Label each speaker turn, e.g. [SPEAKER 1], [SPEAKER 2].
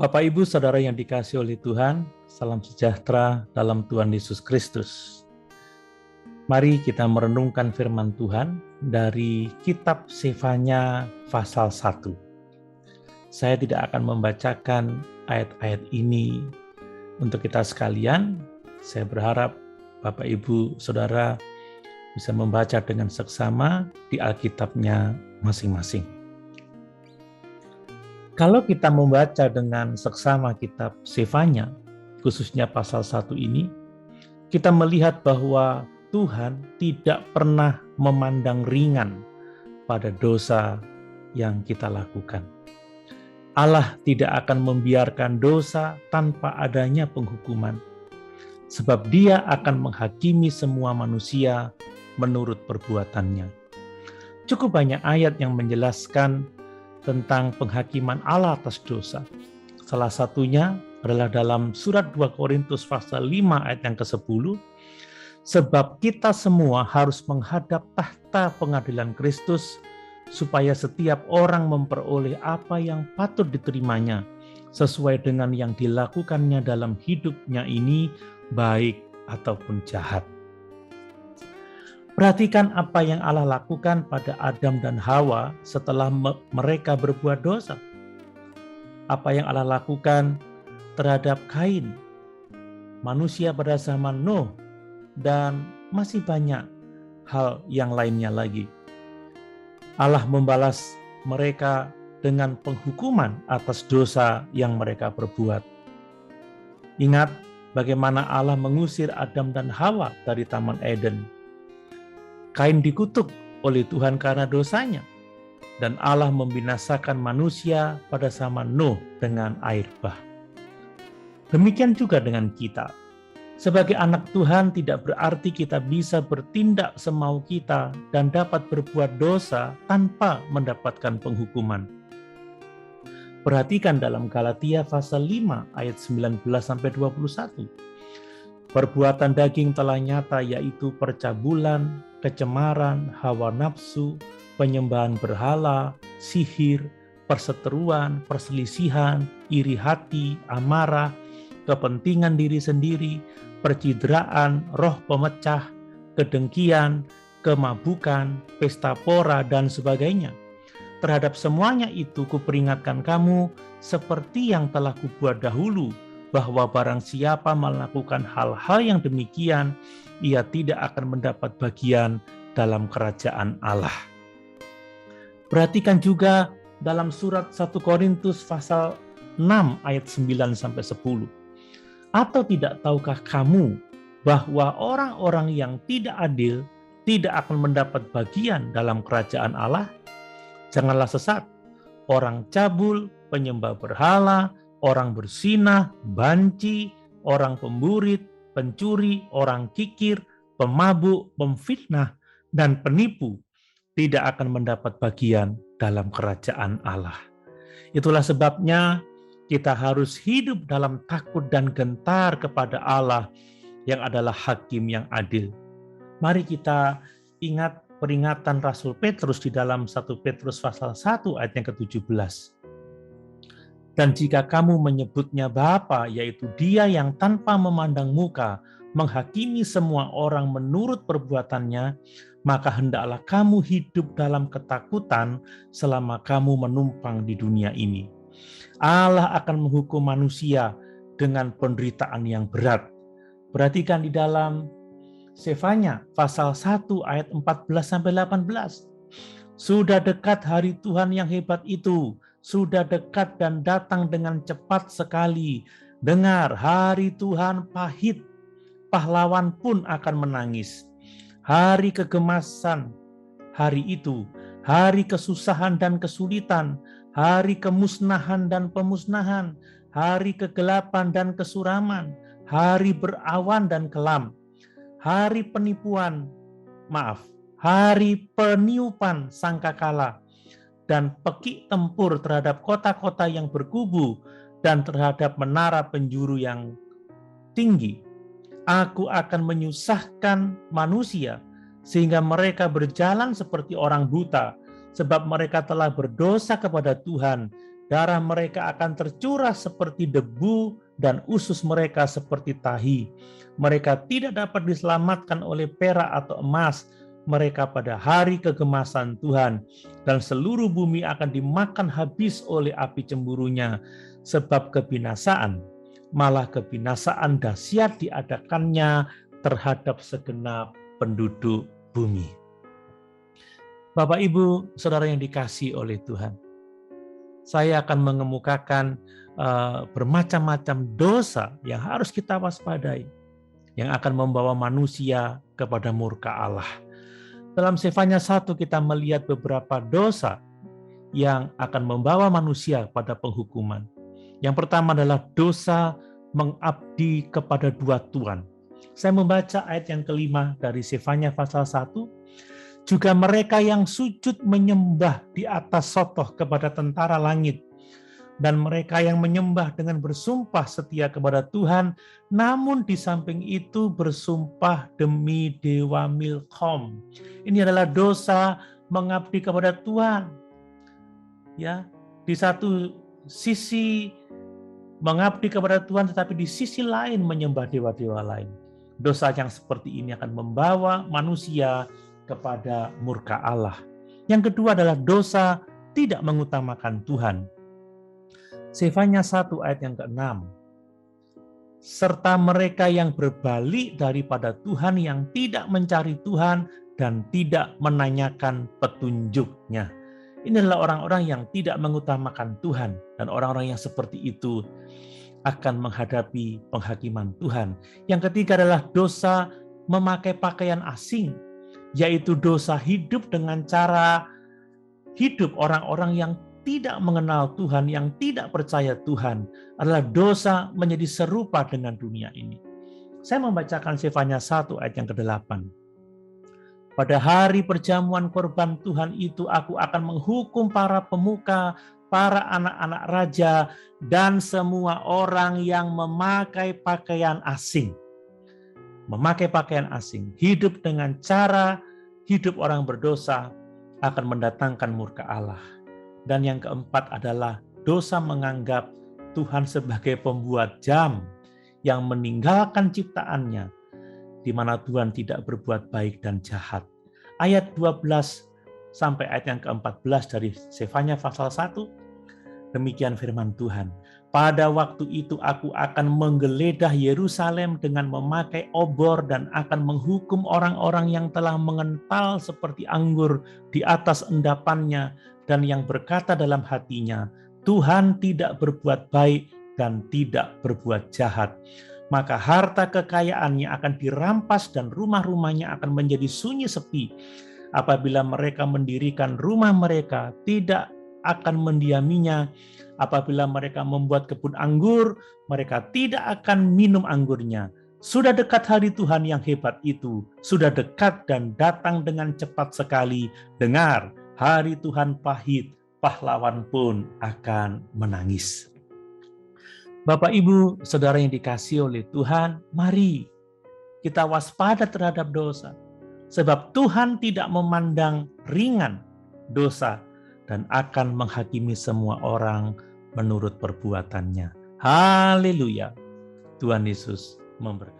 [SPEAKER 1] Bapak, Ibu, Saudara yang dikasihi oleh Tuhan, salam sejahtera dalam Tuhan Yesus Kristus. Mari kita merenungkan firman Tuhan dari kitab Sefanya pasal 1. Saya tidak akan membacakan ayat-ayat ini untuk kita sekalian. Saya berharap Bapak, Ibu, Saudara bisa membaca dengan seksama di Alkitabnya masing-masing. Kalau kita membaca dengan seksama kitab Sefanya, khususnya pasal 1 ini, kita melihat bahwa Tuhan tidak pernah memandang ringan pada dosa yang kita lakukan. Allah tidak akan membiarkan dosa tanpa adanya penghukuman, sebab Dia akan menghakimi semua manusia menurut perbuatannya. Cukup banyak ayat yang menjelaskan tentang penghakiman Allah atas dosa. Salah satunya adalah dalam surat 2 Korintus pasal 5 ayat yang ke-10, sebab kita semua harus menghadap tahta pengadilan Kristus, supaya setiap orang memperoleh apa yang patut diterimanya, sesuai dengan yang dilakukannya dalam hidupnya ini, baik ataupun jahat. Perhatikan apa yang Allah lakukan pada Adam dan Hawa setelah mereka berbuat dosa. Apa yang Allah lakukan terhadap Kain, manusia pada zaman Nuh, dan masih banyak hal yang lainnya lagi. Allah membalas mereka dengan penghukuman atas dosa yang mereka perbuat. Ingat bagaimana Allah mengusir Adam dan Hawa dari Taman Eden. Kain dikutuk oleh Tuhan karena dosanya, dan Allah membinasakan manusia pada zaman Nuh dengan air bah. Demikian juga dengan kita. Sebagai anak Tuhan tidak berarti kita bisa bertindak semau kita dan dapat berbuat dosa tanpa mendapatkan penghukuman. Perhatikan dalam Galatia pasal 5 ayat 19-21. Perbuatan daging telah nyata, yaitu percabulan, kecemaran, hawa nafsu, penyembahan berhala, sihir, perseteruan, perselisihan, iri hati, amarah, kepentingan diri sendiri, percideraan, roh pemecah, kedengkian, kemabukan, pesta pora, dan sebagainya. Terhadap semuanya itu kuperingatkan kamu, seperti yang telah kubuat dahulu, bahwa barang siapa melakukan hal-hal yang demikian, ia tidak akan mendapat bagian dalam kerajaan Allah. Perhatikan juga dalam surat 1 Korintus pasal 6 ayat 9-10. Atau tidak tahukah kamu bahwa orang-orang yang tidak adil tidak akan mendapat bagian dalam kerajaan Allah? Janganlah sesat. Orang cabul, penyembah berhala, orang bersinah, banci, orang pemburit, pencuri, orang kikir, pemabuk, pemfitnah, dan penipu tidak akan mendapat bagian dalam kerajaan Allah. Itulah sebabnya kita harus hidup dalam takut dan gentar kepada Allah yang adalah hakim yang adil. Mari kita ingat peringatan Rasul Petrus di dalam 1 Petrus pasal 1 ayat yang ke-17. Dan jika kamu menyebutnya Bapa, yaitu Dia yang tanpa memandang muka menghakimi semua orang menurut perbuatannya, maka hendaklah kamu hidup dalam ketakutan selama kamu menumpang di dunia ini. Allah akan menghukum manusia dengan penderitaan yang berat. Perhatikan di dalam Sefanya pasal 1 ayat 14-18. Sudah dekat hari Tuhan yang hebat itu, sudah dekat dan datang dengan cepat sekali. Dengar, hari Tuhan pahit, pahlawan pun akan menangis. Hari kegemasan, hari itu, hari kesusahan dan kesulitan, hari kemusnahan dan pemusnahan, hari kegelapan dan kesuraman, hari berawan dan kelam, hari hari peniupan sangkakala, dan pekik tempur terhadap kota-kota yang berkubu dan terhadap menara penjuru yang tinggi. Aku akan menyusahkan manusia sehingga mereka berjalan seperti orang buta, sebab mereka telah berdosa kepada Tuhan Darah mereka akan tercurah seperti debu dan usus mereka seperti tahi. Mereka tidak dapat diselamatkan oleh perak atau emas. Mereka pada hari kegemasan Tuhan, dan seluruh bumi akan dimakan habis oleh api cemburunya. Sebab kebinasaan, malah kebinasaan dahsyat diadakannya terhadap segenap penduduk bumi. Bapak, Ibu, Saudara yang dikasihi oleh Tuhan, saya akan mengemukakan bermacam-macam dosa yang harus kita waspadai, yang akan membawa manusia kepada murka Allah. Dalam Sefanya 1 kita melihat beberapa dosa yang akan membawa manusia pada penghukuman. Yang pertama adalah dosa mengabdi kepada dua tuan. Saya membaca ayat yang kelima dari Sefanya pasal 1. Juga mereka yang sujud menyembah di atas sotoh kepada tentara langit, dan mereka yang menyembah dengan bersumpah setia kepada Tuhan, namun di samping itu bersumpah demi dewa Milkom. Ini adalah dosa mengabdi kepada Tuhan. Ya, di satu sisi mengabdi kepada Tuhan, tetapi di sisi lain menyembah dewa-dewa lain. Dosa yang seperti ini akan membawa manusia kepada murka Allah. Yang kedua adalah dosa tidak mengutamakan Tuhan. Sefanya 1 ayat yang ke-6. Serta mereka yang berbalik daripada Tuhan, yang tidak mencari Tuhan dan tidak menanyakan petunjuk-Nya. Ini adalah orang-orang yang tidak mengutamakan Tuhan, dan orang-orang yang seperti itu akan menghadapi penghakiman Tuhan. Yang ketiga adalah dosa memakai pakaian asing, yaitu dosa hidup dengan cara hidup orang-orang yang tidak mengenal Tuhan, yang tidak percaya Tuhan, adalah dosa menjadi serupa dengan dunia ini. Saya membacakan Sefanya 1 ayat yang ke-8. Pada hari perjamuan korban Tuhan itu, aku akan menghukum para pemuka, para anak-anak raja, dan semua orang yang memakai pakaian asing. Memakai pakaian asing, hidup dengan cara hidup orang berdosa, akan mendatangkan murka Allah. Dan yang keempat adalah dosa menganggap Tuhan sebagai pembuat jam yang meninggalkan ciptaannya, di mana Tuhan tidak berbuat baik dan jahat. Ayat 12 sampai ayat yang ke-14 dari Sefanya pasal 1, demikian firman Tuhan. Pada waktu itu aku akan menggeledah Yerusalem dengan memakai obor dan akan menghukum orang-orang yang telah mengental seperti anggur di atas endapannya, dan yang berkata dalam hatinya, Tuhan tidak berbuat baik dan tidak berbuat jahat. Maka harta kekayaannya akan dirampas dan rumah-rumahnya akan menjadi sunyi sepi. Apabila mereka mendirikan rumah mereka, tidak akan mendiaminya. Apabila mereka membuat kebun anggur, mereka tidak akan minum anggurnya. Sudah dekat hari Tuhan yang hebat itu, sudah dekat dan datang dengan cepat sekali. Dengar, hari Tuhan pahit, pahlawan pun akan menangis. Bapak, Ibu, Saudara yang dikasihi oleh Tuhan, mari kita waspada terhadap dosa. Sebab Tuhan tidak memandang ringan dosa dan akan menghakimi semua orang menurut perbuatannya. Haleluya. Tuhan Yesus memberkati.